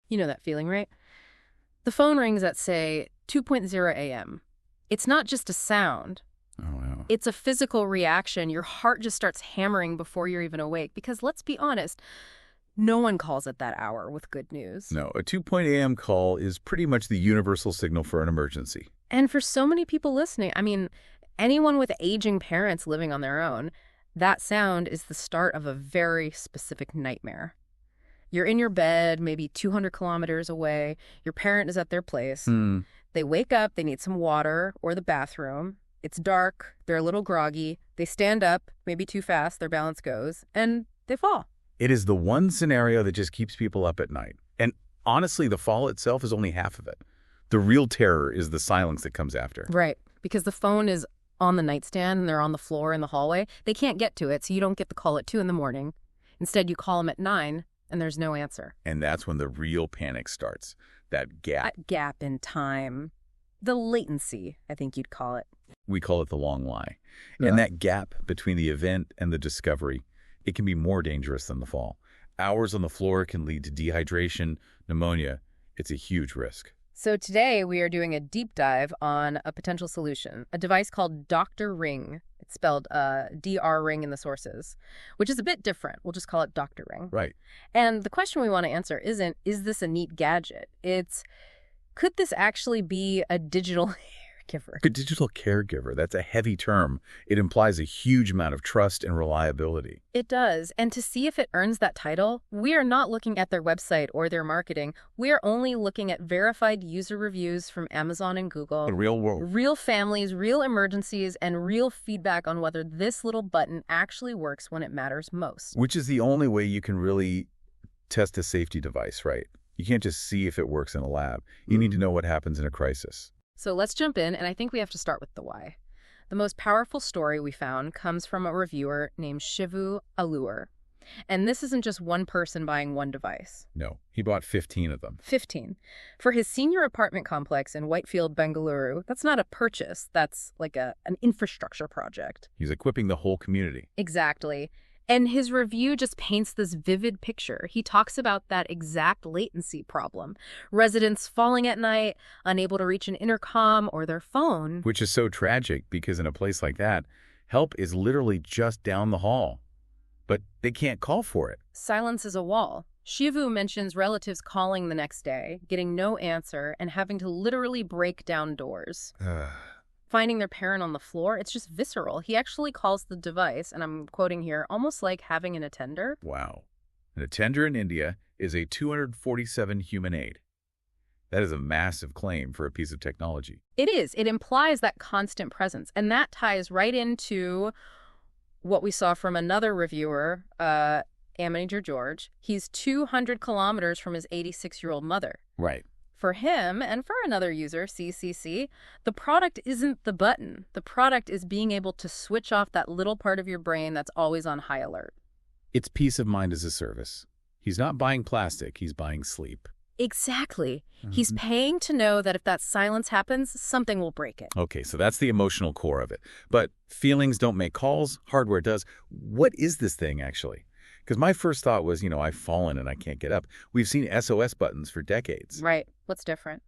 You know that feeling, right? The phone rings at, say, 2:00 a.m. It's not just a sound. Oh, wow. It's a physical reaction. Your heart just starts hammering before you're even awake. Because let's be honest, no one calls at that hour with good news. No, a 2 a.m. call is pretty much the universal signal for an emergency. And for so many people listening, I mean, anyone with aging parents living on their own, that sound is the start of a very specific nightmare. You're in your bed, maybe 200 kilometers away. Your parent is at their place. They wake up, they need some water or the bathroom. It's dark, they're a little groggy. They stand up, maybe too fast, their balance goes, and they fall. It is the one scenario that just keeps people up at night. And honestly, the fall itself is only half of it. The real terror is the silence that comes after. Right, because the phone is on the nightstand and they're on the floor in the hallway. They can't get to it, so you don't get the call at 2 in the morning. Instead, you call them at 9, and there's no answer. And that's when the real panic starts. That gap. That gap in time. The latency, I think you'd call it. We call it the long lie. Yeah. And that gap between the event and the discovery, it can be more dangerous than the fall. Hours on the floor can lead to dehydration, pneumonia. It's a huge risk. So today we are doing a deep dive on a potential solution, a device called DrRing. It's spelled DrRing in the sources, which is a bit different. We'll just call it DrRing. Right. And the question we want to answer isn't, is this a neat gadget? It's, could this actually be a digital caregiver? A digital caregiver, that's a heavy term. It implies a huge amount of trust and reliability. It does. And to see if it earns that title, we are not looking at their website or their marketing. We are only looking at verified user reviews from Amazon and Google. The real world. Real families, real emergencies, and real feedback on whether this little button actually works when it matters most. Which is the only way you can really test a safety device, right? You can't just see if it works in a lab. You need to know what happens in a crisis. So let's jump in, and I think we have to start with the why. The most powerful story we found comes from a reviewer named Shivu Allure. And this isn't just one person buying one device. No, he bought 15 of them. 15. For his senior apartment complex in Whitefield, Bengaluru, that's not a purchase. That's like an infrastructure project. He's equipping the whole community. Exactly. And his review just paints this vivid picture. He talks about that exact latency problem. Residents falling at night, unable to reach an intercom or their phone. Which is so tragic because in a place like that, help is literally just down the hall. But they can't call for it. Silence is a wall. Shivu mentions relatives calling the next day, getting no answer, and having to literally break down doors. Finding their parent on the floor, it's just visceral. He actually calls the device, and I'm quoting here, almost like having an attender. Wow. An attender in India is a 247 human aid. That is a massive claim for a piece of technology. It is. It implies that constant presence, and that ties right into what we saw from another reviewer, Manager George. He's 200 kilometers from his 86-year-old mother. Right. For him, and for another user, CCC, the product isn't the button. The product is being able to switch off that little part of your brain that's always on high alert. It's peace of mind as a service. He's not buying plastic, he's buying sleep. Exactly. He's paying to know that if that silence happens, something will break it. Okay, so that's the emotional core of it. But feelings don't make calls, hardware does. What is this thing, actually? Because my first thought was, I've fallen and I can't get up. We've seen SOS buttons for decades. Right. What's different?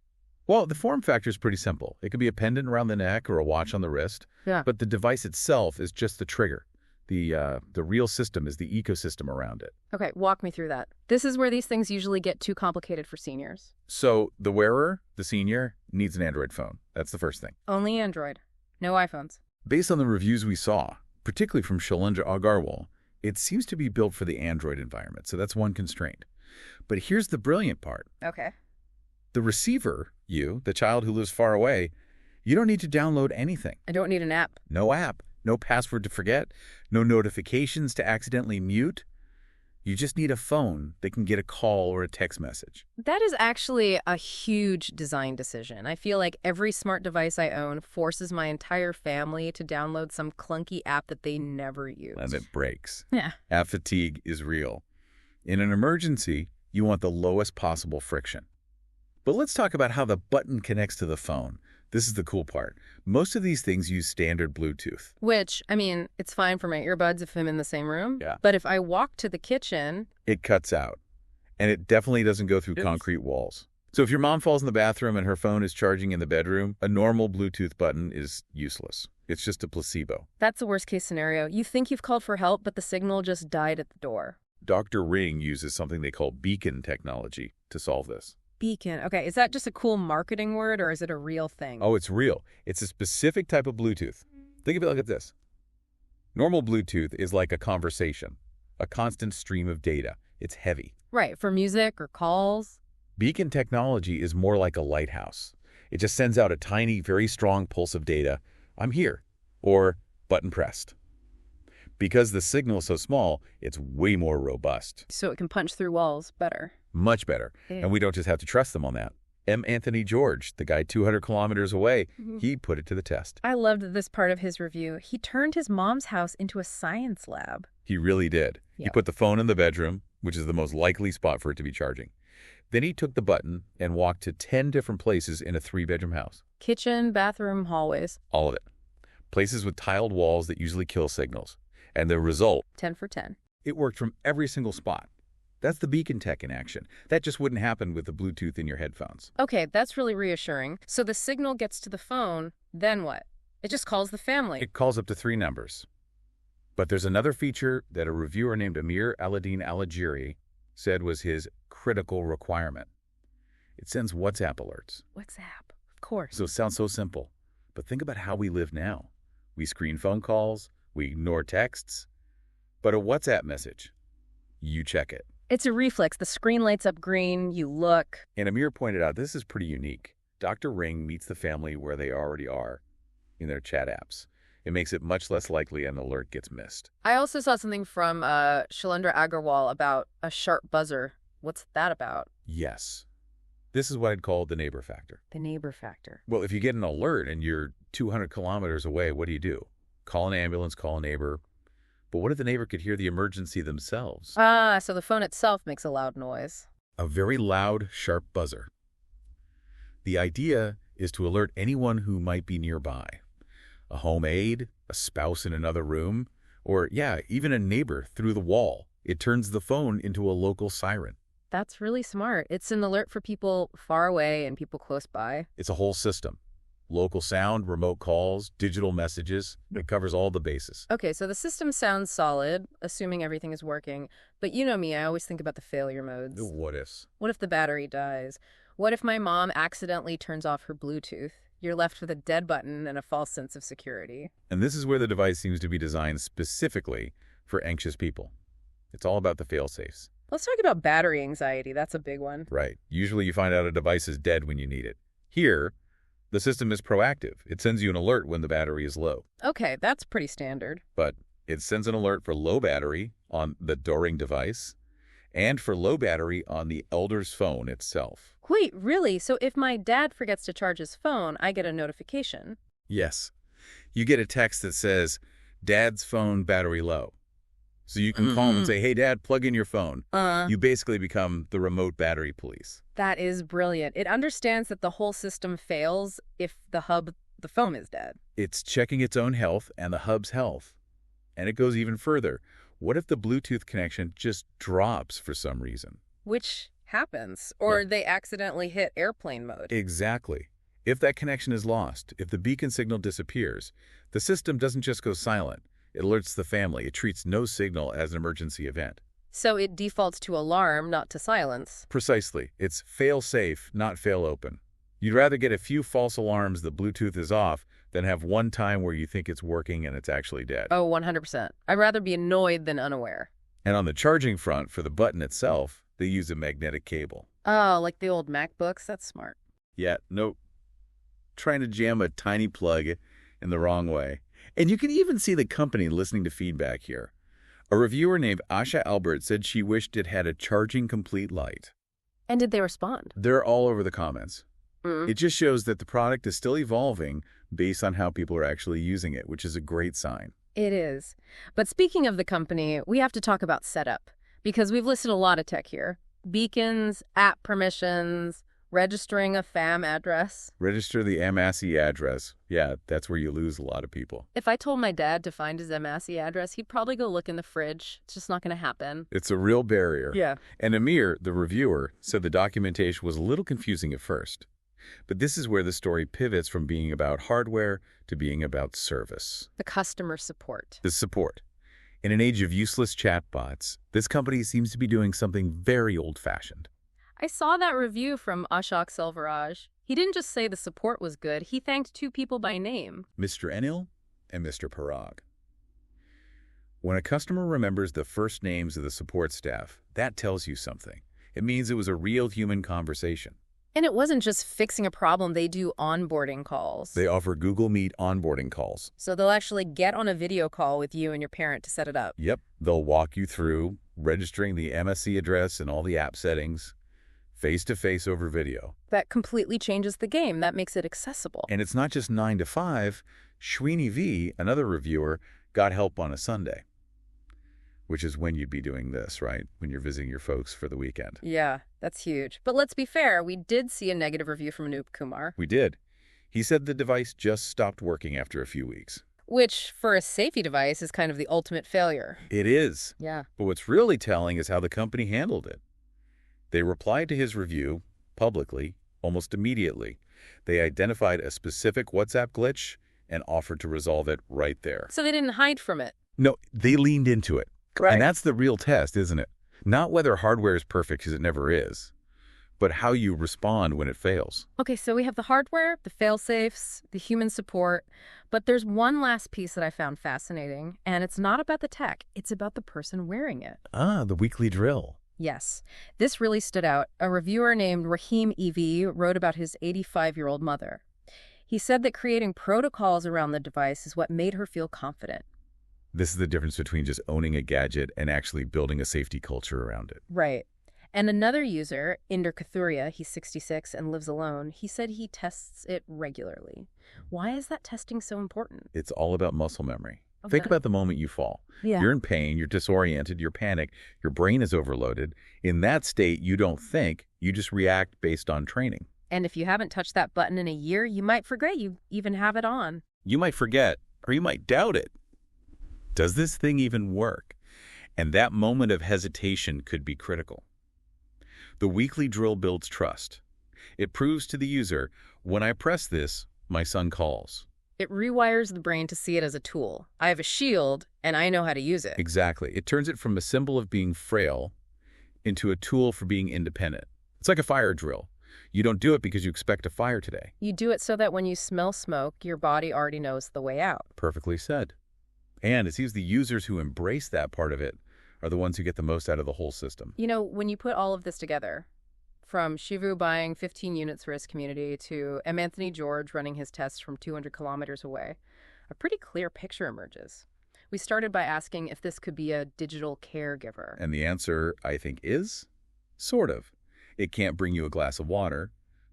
Well, the form factor is pretty simple. It could be a pendant around the neck or a watch on the wrist. Yeah. But the device itself is just the trigger. The real system is the ecosystem around it. Okay, walk me through that. This is where these things usually get too complicated for seniors. So the wearer, the senior, needs an Android phone. That's the first thing. Only Android. No iPhones. Based on the reviews we saw, particularly from Shailendra Agarwal, it seems to be built for the Android environment, so that's one constraint. But here's the brilliant part. Okay. The receiver, the child who lives far away, you don't need to download anything. I don't need an app. No app, no password to forget, no notifications to accidentally mute. You just need a phone that can get a call or a text message. That is actually a huge design decision. I feel like every smart device I own forces my entire family to download some clunky app that they never use. And it breaks. Yeah. App fatigue is real. In an emergency, you want the lowest possible friction. But let's talk about how the button connects to the phone. This is the cool part. Most of these things use standard Bluetooth. Which, I mean, it's fine for my earbuds if I'm in the same room. Yeah. But if I walk to the kitchen... It cuts out. And it definitely doesn't go through concrete walls. So if your mom falls in the bathroom and her phone is charging in the bedroom, a normal Bluetooth button is useless. It's just a placebo. That's the worst case scenario. You think you've called for help, but the signal just died at the door. DrRing uses something they call beacon technology to solve this. Beacon. Okay, is that just a cool marketing word or is it a real thing? Oh, it's real. It's a specific type of Bluetooth. Think of it like this. Normal Bluetooth is like a conversation, a constant stream of data. It's heavy. Right, for music or calls. Beacon technology is more like a lighthouse. It just sends out a tiny, very strong pulse of data. I'm here. Or button pressed. Because the signal is so small, it's way more robust. So it can punch through walls better. Much better. Yeah. And we don't just have to trust them on that. M. Anthony George, the guy 200 kilometers away, he put it to the test. I loved this part of his review. He turned his mom's house into a science lab. He really did. Yeah. He put the phone in the bedroom, which is the most likely spot for it to be charging. Then he took the button and walked to 10 different places in a 3-bedroom house. Kitchen, bathroom, hallways. All of it. Places with tiled walls that usually kill signals. And the result? 10 for 10. It worked from every single spot. That's the beacon tech in action. That just wouldn't happen with the Bluetooth in your headphones. Okay, that's really reassuring. So the signal gets to the phone, then what? It just calls the family. It calls up to 3 numbers. But there's another feature that a reviewer named Amir Aladdin Alagiri said was his critical requirement. It sends WhatsApp alerts. WhatsApp, of course. So it sounds so simple. But think about how we live now. We screen phone calls, we ignore texts. But a WhatsApp message, you check it. It's a reflex. The screen lights up green, you look. And Amir pointed out this is pretty unique. DrRing meets the family where they already are in their chat apps. It makes it much less likely an alert gets missed. I also saw something from Shailendra Agarwal about a sharp buzzer. What's that about? Yes. This is what I'd call the neighbor factor. The neighbor factor. Well, if you get an alert and you're 200 kilometers away, what do? Call an ambulance, call a neighbor. But what if the neighbor could hear the emergency themselves? Ah, so the phone itself makes a loud noise. A very loud, sharp buzzer. The idea is to alert anyone who might be nearby. A home aide, a spouse in another room, or, even a neighbor through the wall. It turns the phone into a local siren. That's really smart. It's an alert for people far away and people close by. It's a whole system. Local sound, remote calls, digital messages. It covers all the bases. Okay, so the system sounds solid, assuming everything is working. But you know me, I always think about the failure modes. The what ifs. What if the battery dies? What if my mom accidentally turns off her Bluetooth? You're left with a dead button and a false sense of security. And this is where the device seems to be designed specifically for anxious people. It's all about the fail-safes. Let's talk about battery anxiety. That's a big one. Right. Usually you find out a device is dead when you need it. Here, the system is proactive. It sends you an alert when the battery is low. Okay, that's pretty standard. But it sends an alert for low battery on the DrRing device and for low battery on the elder's phone itself. Wait, really? So if my dad forgets to charge his phone, I get a notification? Yes. You get a text that says, Dad's phone battery low. So you can call him and say, hey, Dad, plug in your phone. You basically become the remote battery police. That is brilliant. It understands that the whole system fails if the phone is dead. It's checking its own health and the hub's health. And it goes even further. What if the Bluetooth connection just drops for some reason? Which happens. Or they accidentally hit airplane mode. Exactly. If that connection is lost, if the beacon signal disappears, the system doesn't just go silent. It alerts the family. It treats no signal as an emergency event. So it defaults to alarm, not to silence. Precisely. It's fail-safe, not fail-open. You'd rather get a few false alarms that Bluetooth is off than have one time where you think it's working and it's actually dead. Oh, 100%. I'd rather be annoyed than unaware. And on the charging front, for the button itself, they use a magnetic cable. Oh, like the old MacBooks? That's smart. Yeah, nope. Trying to jam a tiny plug in the wrong way. And you can even see the company listening to feedback here. A reviewer named Asha Albert said she wished it had a charging complete light. And did they respond? They're all over the comments. It just shows that the product is still evolving based on how people are actually using it, which is a great sign. It is. But speaking of the company, we have to talk about setup, because we've listed a lot of tech here. Beacons, app permissions, Registering a FAM address. Register the MASI address. Yeah, that's where you lose a lot of people. If I told my dad to find his MASI address, he'd probably go look in the fridge. It's just not going to happen. It's a real barrier. Yeah. And Amir, the reviewer, said the documentation was a little confusing at first. But this is where the story pivots from being about hardware to being about service. The customer support. The support. In an age of useless chatbots, this company seems to be doing something very old-fashioned. I saw that review from Ashok Selvaraj. He didn't just say the support was good, he thanked two people by name. Mr. Enil and Mr. Parag. When a customer remembers the first names of the support staff, that tells you something. It means it was a real human conversation. And it wasn't just fixing a problem, they do onboarding calls. They offer Google Meet onboarding calls. So they'll actually get on a video call with you and your parent to set it up. Yep, they'll walk you through registering the MSC address and all the app settings, face-to-face over video. That completely changes the game. That makes it accessible. And it's not just 9 to 5. Shweeni V, another reviewer, got help on a Sunday, which is when you'd be doing this, right? When you're visiting your folks for the weekend. Yeah, that's huge. But let's be fair, we did see a negative review from Anup Kumar. We did. He said the device just stopped working after a few weeks. Which, for a safety device, is kind of the ultimate failure. It is. Yeah. But what's really telling is how the company handled it. They replied to his review publicly, almost immediately. They identified a specific WhatsApp glitch and offered to resolve it right there. So they didn't hide from it. No, they leaned into it. Right. And that's the real test, isn't it? Not whether hardware is perfect, because it never is, but how you respond when it fails. Okay, so we have the hardware, the fail-safes, the human support, but there's one last piece that I found fascinating, and it's not about the tech, it's about the person wearing it. Ah, the weekly drill. Yes, this really stood out. A reviewer named Rahim EV wrote about his 85-year-old mother. He said that creating protocols around the device is what made her feel confident. This is the difference between just owning a gadget and actually building a safety culture around it. Right. And another user, Inder Kathuria, he's 66 and lives alone, he said he tests it regularly. Why is that testing so important? It's all about muscle memory. Okay. Think about the moment you fall. Yeah. You're in pain, you're disoriented, you're panicked, your brain is overloaded. In that state, you don't think, you just react based on training. And if you haven't touched that button in a year, you might forget you even have it on. You might forget, or you might doubt it. Does this thing even work? And that moment of hesitation could be critical. The weekly drill builds trust. It proves to the user, when I press this, my son calls. It rewires the brain to see it as a tool. I have a shield, and I know how to use it. Exactly. It turns it from a symbol of being frail into a tool for being independent. It's like a fire drill. You don't do it because you expect a fire today. You do it so that when you smell smoke, your body already knows the way out. Perfectly said. And it seems the users who embrace that part of it are the ones who get the most out of the whole system. You know, when you put all of this together, from Shivu buying 15 units for his community to M. Anthony George running his tests from 200 kilometers away, a pretty clear picture emerges. We started by asking if this could be a digital caregiver. And the answer, I think, is sort of. It can't bring you a glass of water,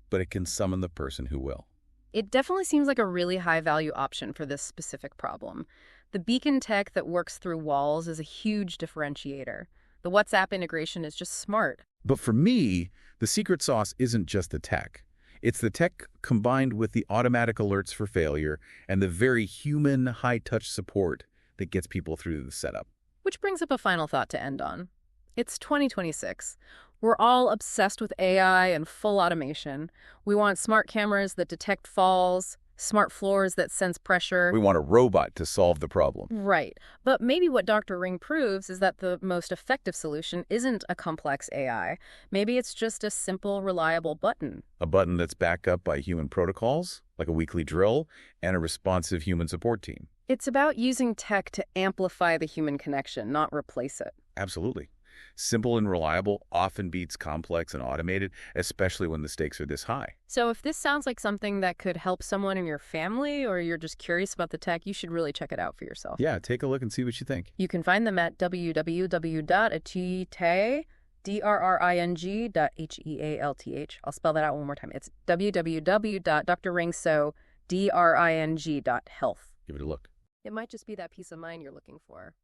but it can summon the person who will. It definitely seems like a really high-value option for this specific problem. The beacon tech that works through walls is a huge differentiator. The WhatsApp integration is just smart. But for me, the secret sauce isn't just the tech. It's the tech combined with the automatic alerts for failure and the very human, high-touch support that gets people through the setup. Which brings up a final thought to end on. It's 2026. We're all obsessed with AI and full automation. We want smart cameras that detect falls, smart floors that sense pressure. We want a robot to solve the problem. Right. But maybe what DrRing proves is that the most effective solution isn't a complex AI. Maybe it's just a simple, reliable button. A button that's backed up by human protocols, like a weekly drill, and a responsive human support team. It's about using tech to amplify the human connection, not replace it. Absolutely. Simple and reliable often beats complex and automated, especially when the stakes are this high. So if this sounds like something that could help someone in your family, or you're just curious about the tech, you should really check it out for yourself. Yeah, take a look and see what you think. You can find them at www.drring.health. I'll spell that out one more time. It's www.drring.health. Give it a look. It might just be that peace of mind you're looking for.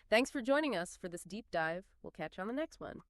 Thanks for joining us for this deep dive. We'll catch you on the next one.